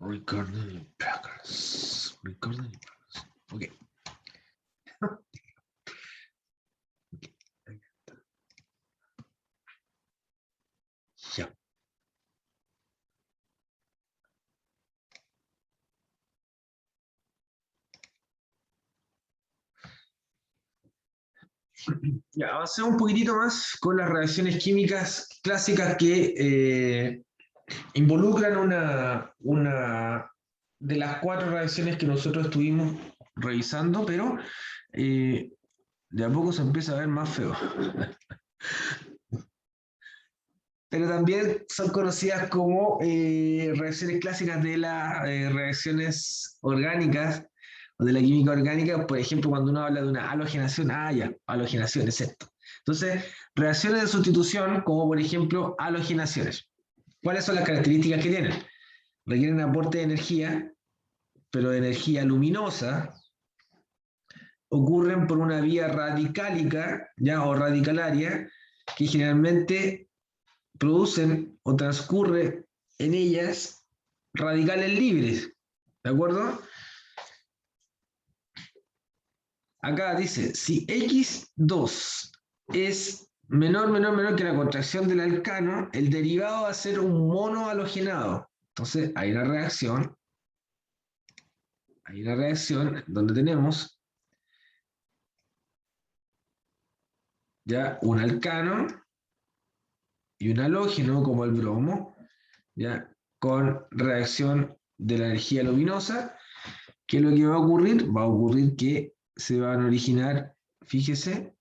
Recording in progress. Recording in progress. Ok. Ya. Ya, avancemos un poquitito más con las reacciones químicas clásicas que involucran una de las 4 reacciones que nosotros estuvimos revisando, pero de a poco se empieza a ver más feo. Pero también son conocidas como reacciones clásicas de las reacciones orgánicas o de la química orgánica, por ejemplo, cuando uno habla de una halogenación, ya, halogenación es esto. Entonces, reacciones de sustitución, como por ejemplo halogenaciones. ¿Cuáles son las características que tienen? Requieren aporte de energía, pero de energía luminosa, ocurren por una vía radicálica, ya, o radicalaria, que generalmente producen o transcurre en ellas radicales libres, ¿de acuerdo? Acá dice, si X2 es menor que la contracción del alcano, el derivado va a ser un monohalogenado. Entonces hay una reacción donde tenemos ya un alcano y un halógeno como el bromo, ya con reacción de la energía luminosa. ¿Qué es lo que va a ocurrir? Va a ocurrir que se van a originar, fíjese,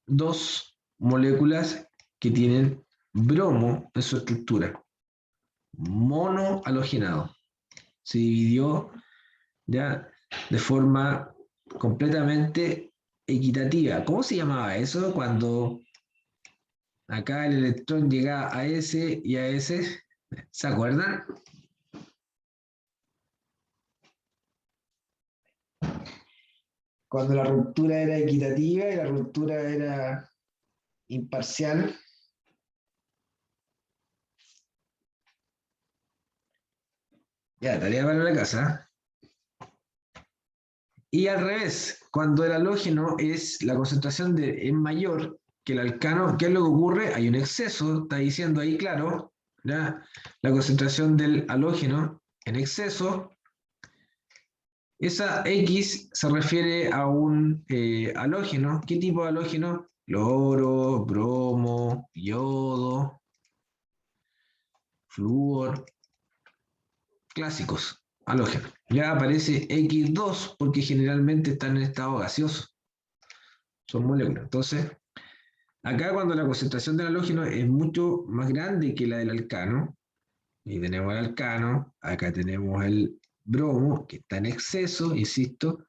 2 moléculas que tienen bromo en su estructura, monohalogenado. Se dividió ya de forma completamente equitativa. ¿Cómo se llamaba eso cuando acá el electrón llegaba a S y a S? ¿Se acuerdan? Cuando la ruptura era equitativa y la ruptura era imparcial. Ya, tarea para la casa. Y al revés, cuando el halógeno es la concentración es mayor que el alcano, ¿qué es lo que ocurre? Hay un exceso, está diciendo ahí claro, ¿ya? La concentración del halógeno en exceso. Esa X se refiere a un halógeno. ¿Qué tipo de halógeno? Cloro, bromo, yodo, flúor, clásicos, halógenos. Ya aparece X2 porque generalmente están en estado gaseoso. Son moléculas. Entonces, acá cuando la concentración del halógeno es mucho más grande que la del alcano, y tenemos el alcano, acá tenemos el bromo, que está en exceso, insisto,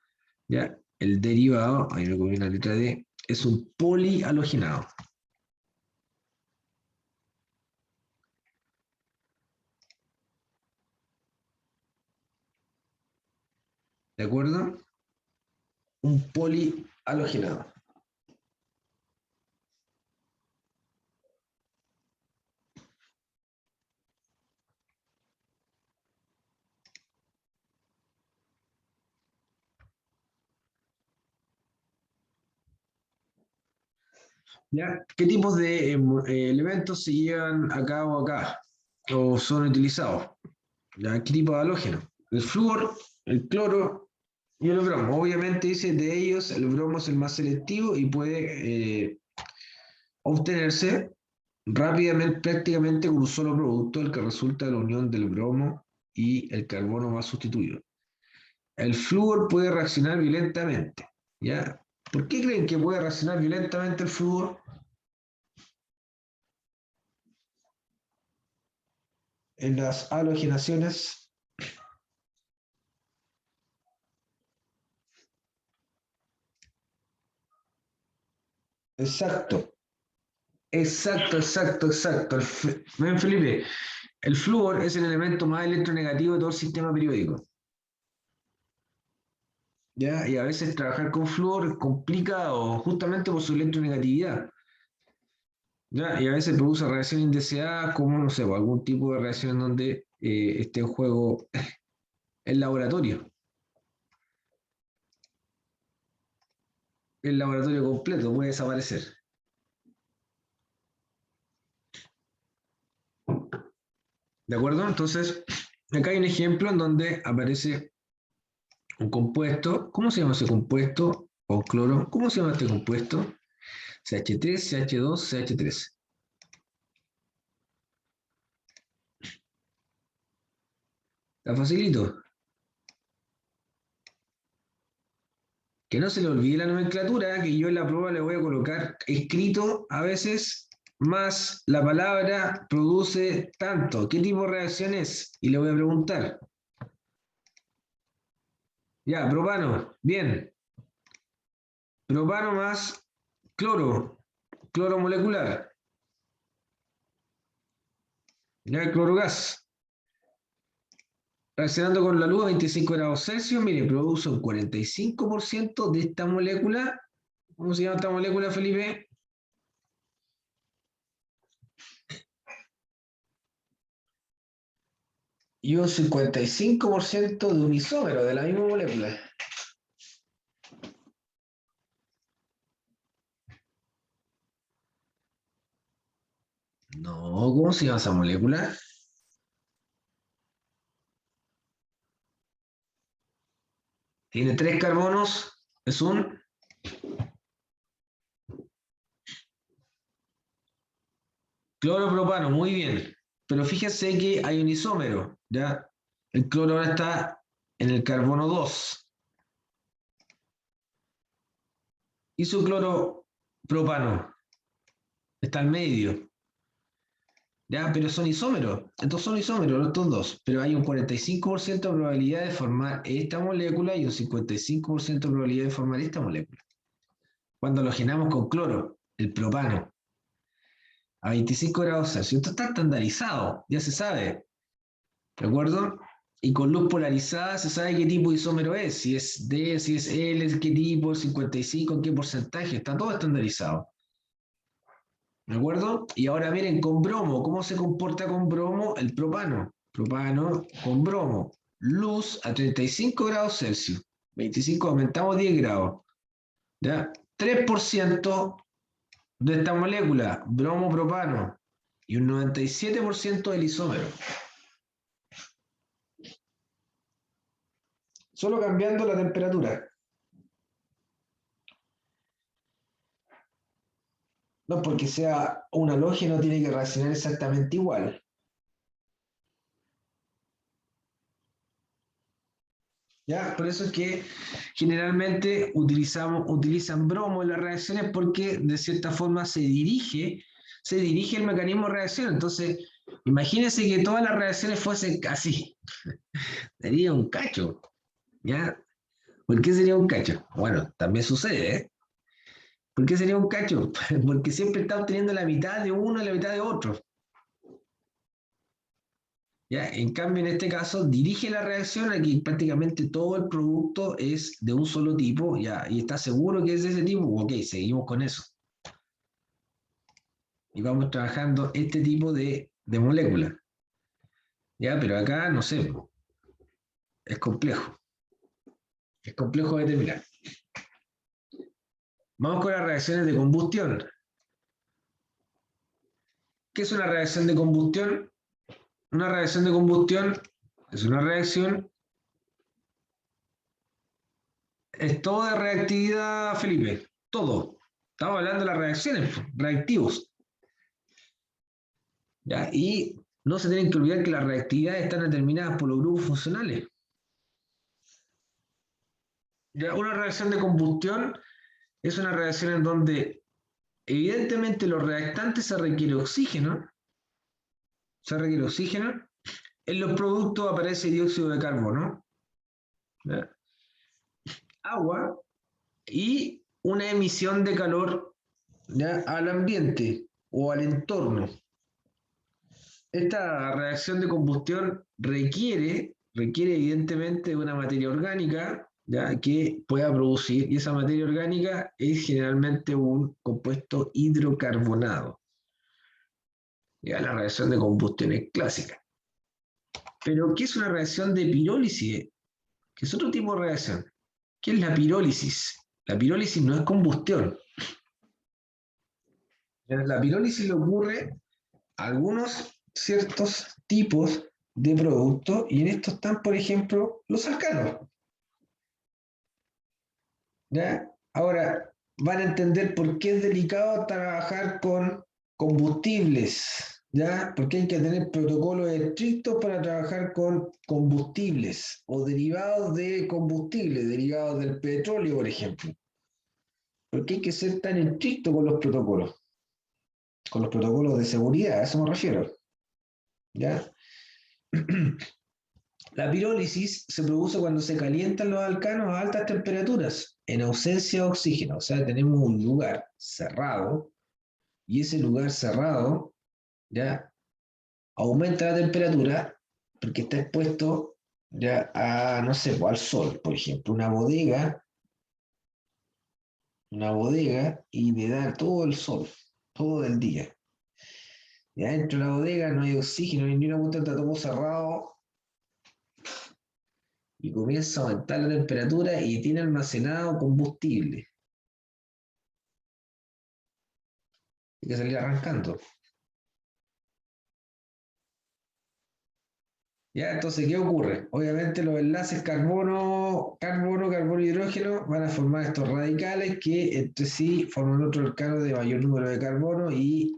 ya el derivado, ahí me comí una letra D, es un polihalogenado. ¿De acuerdo? Un polihalogenado. ¿Ya? ¿Qué tipos de elementos se llevan a cabo acá o son utilizados? ¿Ya? ¿Qué tipo de halógeno? El flúor, el cloro y el bromo. Obviamente dice de ellos el bromo es el más selectivo y puede obtenerse rápidamente, prácticamente con un solo producto, el que resulta de la unión del bromo y el carbono más sustituido. El flúor puede reaccionar violentamente, ¿ya? ¿Por qué creen que puede reaccionar violentamente el flúor en las halogenaciones? Exacto, exacto. Ven, Felipe, el flúor es el elemento más electronegativo de todo el sistema periódico. ¿Ya? Y a veces trabajar con flúor es complicado justamente por su electronegatividad. ¿Ya? Y a veces produce reacciones indeseadas como, no sé, algún tipo de reacción en donde esté en juego el laboratorio. El laboratorio completo puede desaparecer. ¿De acuerdo? Entonces, acá hay un ejemplo en donde aparece un compuesto. ¿Cómo se llama ese compuesto? Con cloro. ¿Cómo se llama este compuesto? CH3, CH2, CH3. Está facilito. Que no se le olvide la nomenclatura, que yo en la prueba le voy a colocar escrito a veces, más la palabra produce tanto. ¿Qué tipo de reacción es? Y le voy a preguntar. Ya, propano. Bien. Propano más cloro. Cloro molecular. Ya, el clorogas. Reaccionando con la luz a 25 grados Celsius, mire, produce un 45% de esta molécula. ¿Cómo se llama esta molécula, Felipe? Y un 55% de un isómero de la misma molécula. No, ¿cómo se llama esa molécula? Tiene 3 carbonos, es un cloropropano, muy bien. Pero fíjese que hay un isómero, ¿ya? El cloro ahora está en el carbono 2. Isocloropropano está al medio, ¿ya? Pero son isómeros. Estos son isómeros, estos dos. Pero hay un 45% de probabilidad de formar esta molécula y un 55% de probabilidad de formar esta molécula. Cuando lo llenamos con cloro, el propano, a 25 grados Celsius. Esto está estandarizado, ya se sabe. ¿De acuerdo? Y con luz polarizada se sabe qué tipo de isómero es, si es D, si es L, qué tipo, 55, qué porcentaje, está todo estandarizado. ¿De acuerdo? Y ahora miren, con bromo, ¿cómo se comporta con bromo el propano? Propano con bromo. Luz a 35 grados Celsius. 25, aumentamos 10 grados. ¿Ya? 3% de esta molécula, bromo-propano, y un 97% del isómero. Solo cambiando la temperatura. No porque sea un halógeno tiene que reaccionar exactamente igual. ¿Ya? Por eso es que generalmente utilizan bromo en las reacciones porque de cierta forma se dirige el mecanismo de reacción. Entonces, imagínense que todas las reacciones fuesen así. Sería un cacho. ¿Ya? ¿Por qué sería un cacho? Bueno, también sucede, ¿eh? ¿Por qué sería un cacho? Porque siempre está obteniendo la mitad de uno y la mitad de otro. ¿Ya? En cambio, en este caso, dirige la reacción a que prácticamente todo el producto es de un solo tipo, ¿ya? Y está seguro que es de ese tipo, ok, seguimos con eso. Y vamos trabajando este tipo de moléculas. ¿Ya? Pero acá, no sé, es complejo. Es complejo de determinar. Vamos con las reacciones de combustión. ¿Qué es una reacción de combustión? Una reacción de combustión es una reacción. Es todo de reactividad, Felipe. Todo. Estamos hablando de las reacciones, reactivos. ¿Ya? Y no se tienen que olvidar que las reactividades están determinadas por los grupos funcionales. ¿Ya? Una reacción de combustión es una reacción en donde evidentemente los reactantes se requiere oxígeno. Se requiere oxígeno. En los productos aparece dióxido de carbono. ¿Ya? Agua y una emisión de calor, ¿ya? Al ambiente o al entorno. Esta reacción de combustión requiere evidentemente de una materia orgánica, ¿ya? Que pueda producir, y esa materia orgánica es generalmente un compuesto hidrocarbonado. Ya la reacción de combustión es clásica. Pero, ¿qué es una reacción de pirólisis? que es otro tipo de reacción, que es la pirólisis. La pirólisis no es combustión. La pirólisis le ocurre a algunos ciertos tipos de productos y en esto están, por ejemplo, los alcanos. ¿Ya? Ahora, van a entender por qué es delicado trabajar con combustibles, ¿ya? Porque hay que tener protocolos estrictos para trabajar con combustibles o derivados de combustible, derivados del petróleo, por ejemplo. Porque hay que ser tan estricto con los protocolos de seguridad, a eso me refiero, ¿ya? La pirólisis se produce cuando se calientan los alcanos a altas temperaturas, en ausencia de oxígeno. O sea, tenemos un lugar cerrado y ese lugar cerrado ya aumenta la temperatura porque está expuesto ya a, no sé, al sol, por ejemplo, una bodega y le da todo el sol, todo el día. Y adentro de la bodega no hay oxígeno, ni una punta, está todo cerrado y comienza a aumentar la temperatura y tiene almacenado combustible. Hay que salir arrancando. ¿Ya? Entonces, ¿qué ocurre? Obviamente los enlaces carbono, hidrógeno van a formar estos radicales que entre sí forman otro alcano de mayor número de carbono y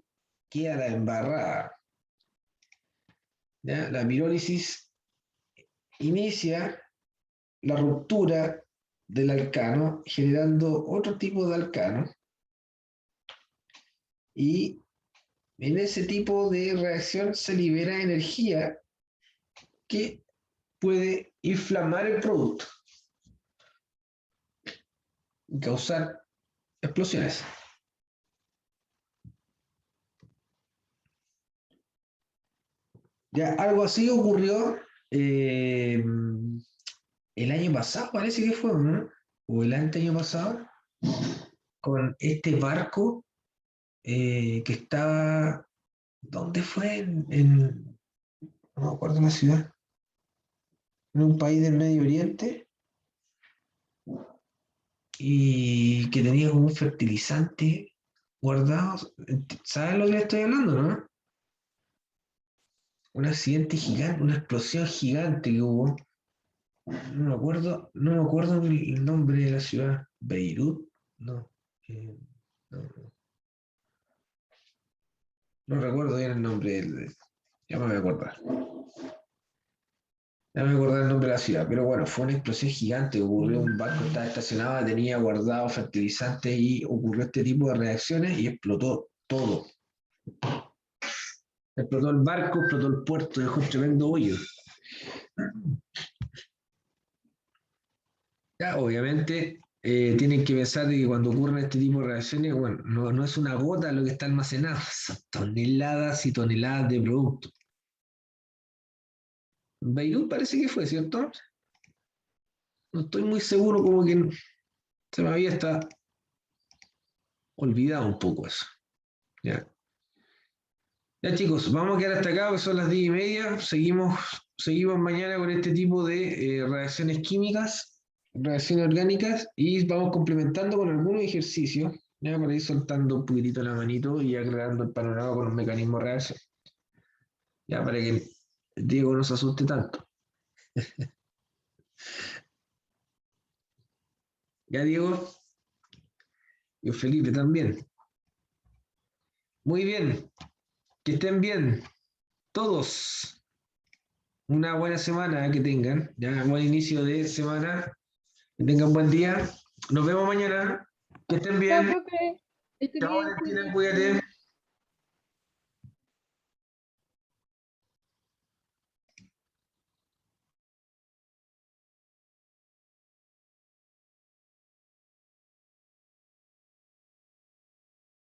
queda la embarrada. ¿Ya? La pirólisis inicia la ruptura del alcano generando otro tipo de alcano y en ese tipo de reacción se libera energía que puede inflamar el producto y causar explosiones. Ya algo así ocurrió el año pasado, parece que fue, ¿no? O el anteaño pasado, con este barco que estaba, ¿dónde fue? No me acuerdo la ciudad, en un país del Medio Oriente, y que tenía como un fertilizante guardado. ¿Sabes lo que le estoy hablando, no? Un accidente gigante, una explosión gigante que hubo. No me acuerdo el nombre de la ciudad. Beirut, no. No, no recuerdo bien el nombre. Ya me voy a acordar. Ya me acordé el nombre de la ciudad, pero bueno, fue una explosión gigante. Ocurrió un barco, estaba estacionado, tenía guardado fertilizantes y ocurrió este tipo de reacciones y explotó todo. Explotó el barco, explotó el puerto, dejó un tremendo hoyo. Ya, obviamente, tienen que pensar de que cuando ocurren este tipo de reacciones, bueno, no es una gota lo que está almacenado, son toneladas y toneladas de producto. Beirut parece que fue, ¿cierto? No estoy muy seguro, como que se me había hasta olvidado un poco eso. Ya. Ya chicos, vamos a quedar hasta acá, que son las 10:30. Seguimos mañana con este tipo de reacciones químicas, reacciones orgánicas, y vamos complementando con algunos ejercicios, ya para ir soltando un poquitito la manito y aclarando el panorama con los mecanismos de reacción. Ya para que Diego no se asuste tanto. Ya Diego y Felipe también. Muy bien, que estén bien todos. Una buena semana que tengan, ya buen inicio de semana, que tengan buen día. Nos vemos mañana. Que estén Chao, bien. profe. Esté Chao, bien, Valentina, cuídese. cuídate.